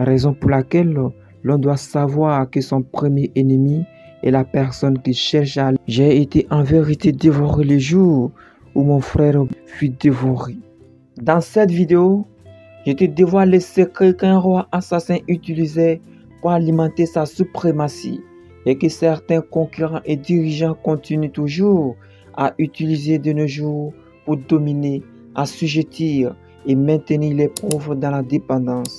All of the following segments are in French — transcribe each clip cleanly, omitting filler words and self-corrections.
Raison pour laquelle l'on doit savoir que son premier ennemi est la personne qui cherche à... J'ai été en vérité dévoré le jour où mon frère fut dévoré. Dans cette vidéo, je te dévoile les secrets qu'un roi assassin utilisait pour alimenter sa suprématie et que certains concurrents et dirigeants continuent toujours à utiliser de nos jours pour dominer, assujettir et maintenir les pauvres dans la dépendance.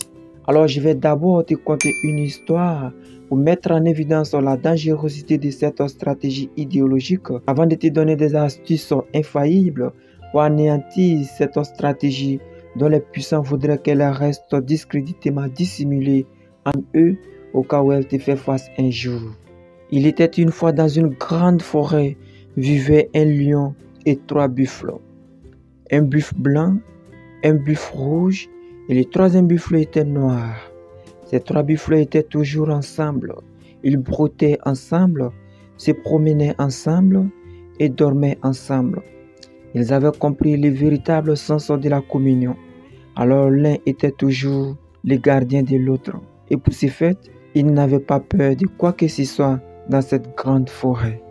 Alors je vais d'abord te conter une histoire pour mettre en évidence la dangerosité de cette stratégie idéologique avant de te donner des astuces infaillibles pour anéantir cette stratégie dont les puissants voudraient qu'elle reste discréditement dissimulée en eux au cas où elle te fait face un jour. Il était une fois dans une grande forêt, vivaient un lion et 3 buffles. Un buffle blanc, un buffle rouge et le troisième buffle était noir. Ces 3 buffles étaient toujours ensemble. Ils broutaient ensemble, se promenaient ensemble et dormaient ensemble. Ils avaient compris le véritable sens de la communion. Alors l'un était toujours le gardien de l'autre. Et pour ce fait, ils n'avaient pas peur de quoi que ce soit dans cette grande forêt.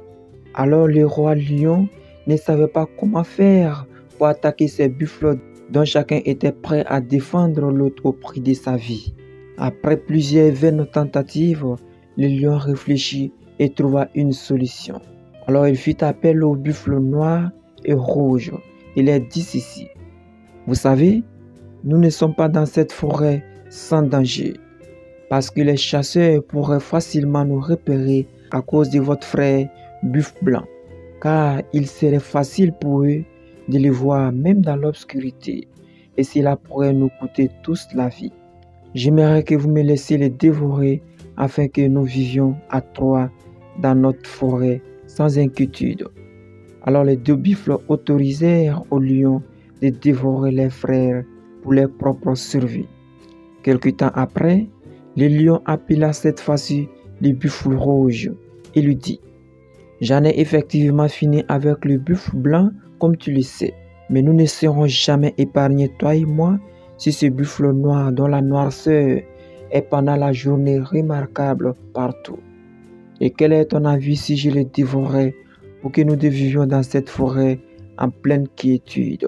Alors le roi lion ne savait pas comment faire pour attaquer ces buffles dont chacun était prêt à défendre l'autre au prix de sa vie. Après plusieurs vaines tentatives, le lion réfléchit et trouva une solution. Alors il fit appel aux buffles noirs et rouges. Il leur dit ceci: vous savez, nous ne sommes pas dans cette forêt sans danger, parce que les chasseurs pourraient facilement nous repérer à cause de votre frère buffle blanc, car il serait facile pour eux de les voir même dans l'obscurité, et cela pourrait nous coûter tous la vie. J'aimerais que vous me laissiez les dévorer afin que nous vivions à 3 dans notre forêt sans inquiétude. Alors les 2 buffles autorisèrent au lion de dévorer les frères pour leur propre survie. Quelque temps après, le lion appela cette fois-ci le buffle rouge et lui dit: j'en ai effectivement fini avec le buffle blanc comme tu le sais, mais nous ne serons jamais épargnés, toi et moi, si ce buffle noir dont la noirceur est pendant la journée remarquable partout. Et quel est ton avis si je le dévorais pour que nous vivions dans cette forêt en pleine quiétude?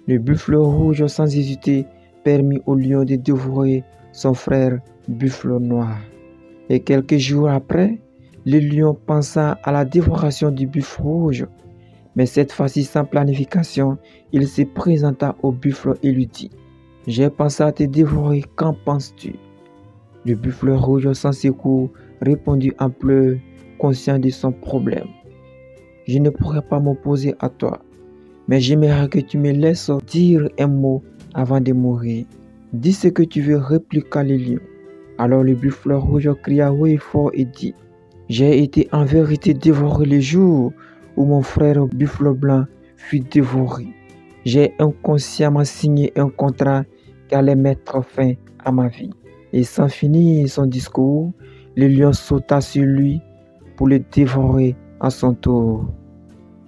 Le buffle rouge, sans hésiter, permit au lion de dévorer son frère buffle noir. Et quelques jours après, le lion pensa à la dévoration du buffle rouge. Mais cette fois-ci, sans planification, il se présenta au buffle et lui dit: j'ai pensé à te dévorer, qu'en penses-tu? Le buffle rouge, sans secours, répondit en pleurs, conscient de son problème: je ne pourrais pas m'opposer à toi, mais j'aimerais que tu me laisses dire un mot avant de mourir. Dis ce que tu veux, répliqua le lion. Alors le buffle rouge cria haut et fort et dit: j'ai été en vérité dévoré le jour où mon frère buffle blanc fut dévoré. J'ai inconsciemment signé un contrat qui allait mettre fin à ma vie. Et sans finir son discours, le lion sauta sur lui pour le dévorer à son tour.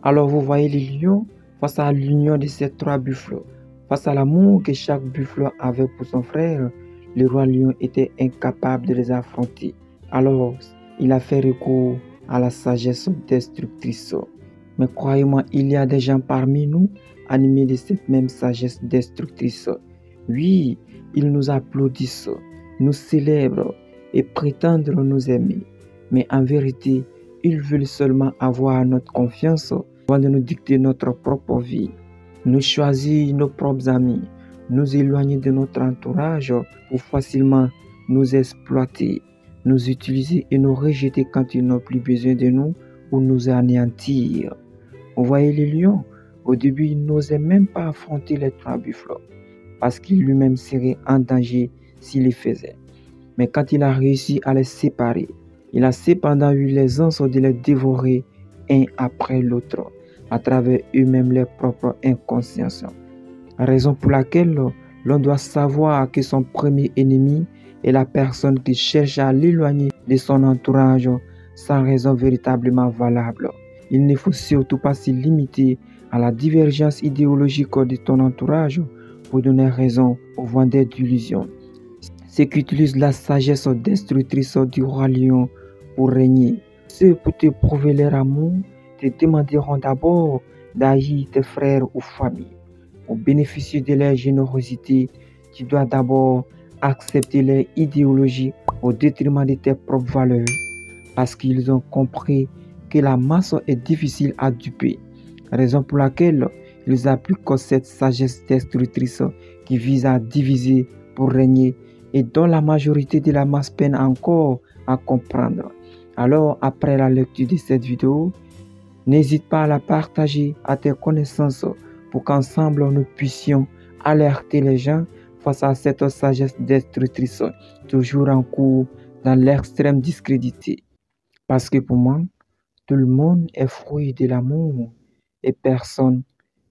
Alors vous voyez le lion face à l'union de ces 3 buffles, face à l'amour que chaque buffle avait pour son frère, le roi lion était incapable de les affronter. Alors il a fait recours à la sagesse destructrice. Mais croyez-moi, il y a des gens parmi nous animés de cette même sagesse destructrice. Oui, ils nous applaudissent, nous célèbrent et prétendent nous aimer. Mais en vérité, ils veulent seulement avoir notre confiance avant de nous dicter notre propre vie. Nous choisir nos propres amis, nous éloigner de notre entourage pour facilement nous exploiter, nous utiliser et nous rejeter quand ils n'ont plus besoin de nous ou nous anéantir. Vous voyez le lion, au début il n'osait même pas affronter les 3 buffles parce qu'il lui-même serait en danger s'il le faisait. Mais quand il a réussi à les séparer, il a cependant eu l'aisance de les dévorer un après l'autre à travers eux-mêmes leur propre inconscience. Raison pour laquelle l'on doit savoir que son premier ennemi est la personne qui cherche à l'éloigner de son entourage sans raison véritablement valable. Il ne faut surtout pas se limiter à la divergence idéologique de ton entourage pour donner raison aux vendeurs d'illusions. ceux qui utilisent la sagesse destructrice du roi lion pour régner. Ceux pour te prouver leur amour te demanderont d'abord d'haïr tes frères ou familles. Pour bénéficier de leur générosité, tu dois d'abord accepter leur idéologie au détriment de tes propres valeurs, parce qu'ils ont compris que la masse est difficile à duper, raison pour laquelle ils appliquent cette sagesse destructrice qui vise à diviser pour régner et dont la majorité de la masse peine encore à comprendre. Alors, après la lecture de cette vidéo, n'hésite pas à la partager à tes connaissances pour qu'ensemble nous puissions alerter les gens face à cette sagesse destructrice, toujours en cours dans l'extrême discrédité. Parce que pour moi, tout le monde est fruit de l'amour et personne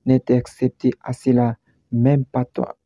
n'est accepté à cela, même pas toi.